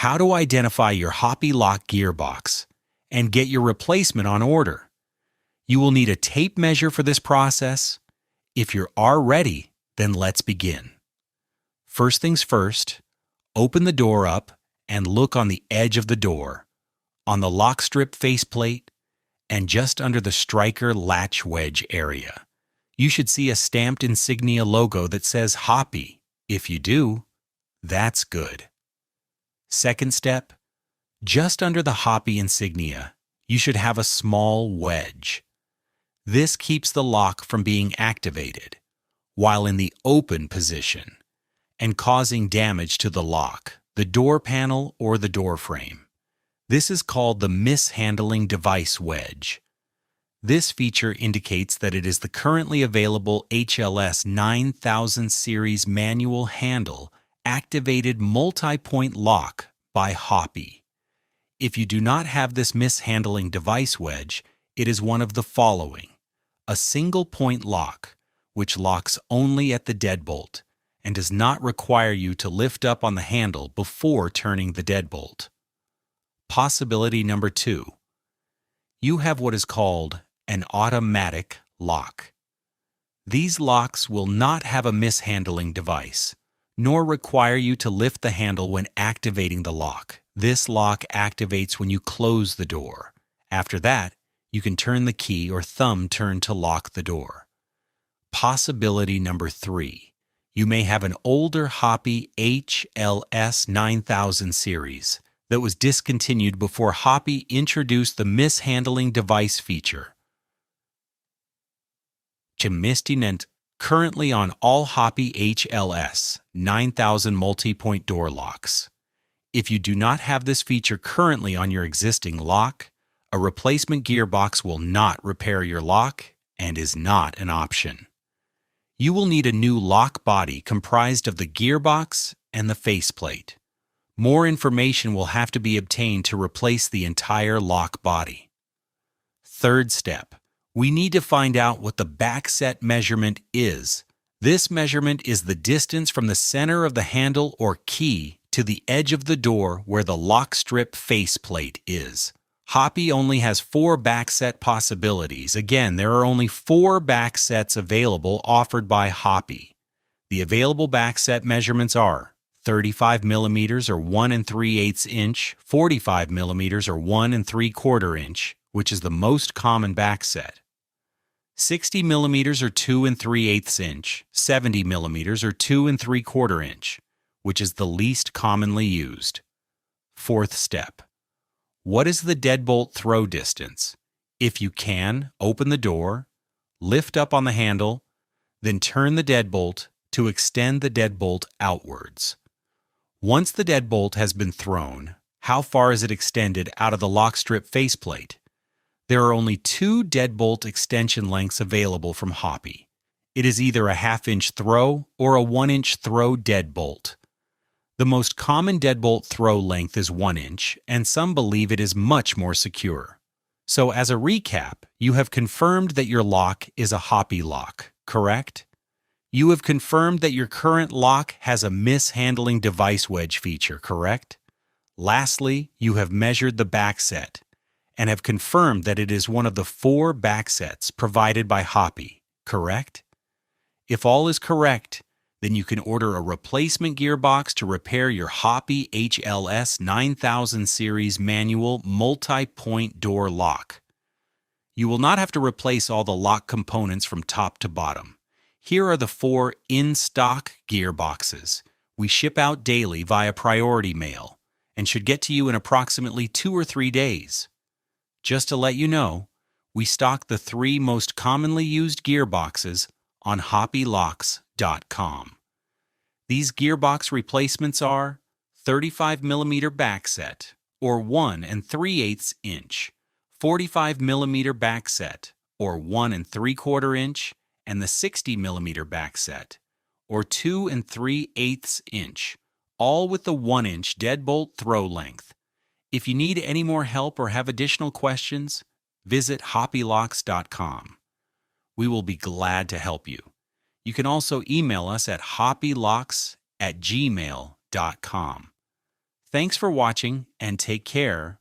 how to identify your Hoppe lock gearbox and get your replacement on order. You will need a tape measure for this process. If you are ready, then let's begin. First things first, open the door up and look on the edge of the door, on the lock strip faceplate, and just under the striker latch wedge area. You should see a stamped insignia logo that says Hoppe. If you do, that's good. Second step, just under the Hoppe insignia, you should have a small wedge. This keeps the lock from being activated while in the open position and causing damage to the lock, the door panel, or the door frame. This is called the mishandling device wedge. This feature indicates that it is the currently available HLS 9000 series manual handle activated multi-point lock by Hoppe. If you do not have this mishandling device wedge, it is one of the following: a single point lock, which locks only at the deadbolt and does not require you to lift up on the handle before turning the deadbolt. Possibility number 2. You have what is called an automatic lock. These locks will not have a mishandling device, nor require you to lift the handle when activating the lock. This lock activates when you close the door. After that, you can turn the key or thumb turn to lock the door. Possibility number 3. You may have an older Hoppe HLS 9000 series that was discontinued before Hoppe introduced the mishandling device feature. Currently on all Hoppe HLS 9000 multi-point door locks. If you do not have this feature currently on your existing lock, a replacement gearbox will not repair your lock and is not an option. You will need a new lock body comprised of the gearbox and the faceplate. More information will have to be obtained to replace the entire lock body. Third step, we need to find out what the backset measurement is. This measurement is the distance from the center of the handle or key to the edge of the door where the lock strip faceplate is. Hoppe only has 4 backset possibilities. Again, there are only 4 backsets available offered by Hoppe. The available backset measurements are 35 millimeters or 1 3/8 inch, 45 millimeters or 1 3/4 inch, which is the most common backset, 60 millimeters or 2 3/8 inch, 70 millimeters or 2 3/4 inch, which is the least commonly used. Fourth step. What is the deadbolt throw distance? If you can, open the door, lift up on the handle, then turn the deadbolt to extend the deadbolt outwards. Once the deadbolt has been thrown, how far is it extended out of the lock strip faceplate? There are only 2 deadbolt extension lengths available from Hoppe. It is either a 1/2 inch throw or a 1 inch throw deadbolt. The most common deadbolt throw length is 1 inch, and some believe it is much more secure. So as a recap, you have confirmed that your lock is a Hoppe lock, correct? You have confirmed that your current lock has a mishandling device wedge feature, correct? Lastly, you have measured the backset and have confirmed that it is one of the 4 backsets provided by Hoppe, correct? If all is correct, then you can order a replacement gearbox to repair your Hoppe HLS 9000 series manual multi-point door lock. You will not have to replace all the lock components from top to bottom. Here are the 4 in-stock gearboxes. We ship out daily via priority mail and should get to you in approximately 2 or 3 days. Just to let you know, we stock the 3 most commonly used gearboxes on hoppelocks.com. These gearbox replacements are 35 millimeter backset or 1 3/8 inch, 45 millimeter backset or 1 3/4 inch, and the 60 millimeter backset or 2 3/8 inch, all with the 1 inch deadbolt throw length. If you need any more help or have additional questions, visit hoppelocks.com. We will be glad to help you. You can also email us at hoppelocks@gmail.com. Thanks for watching and take care.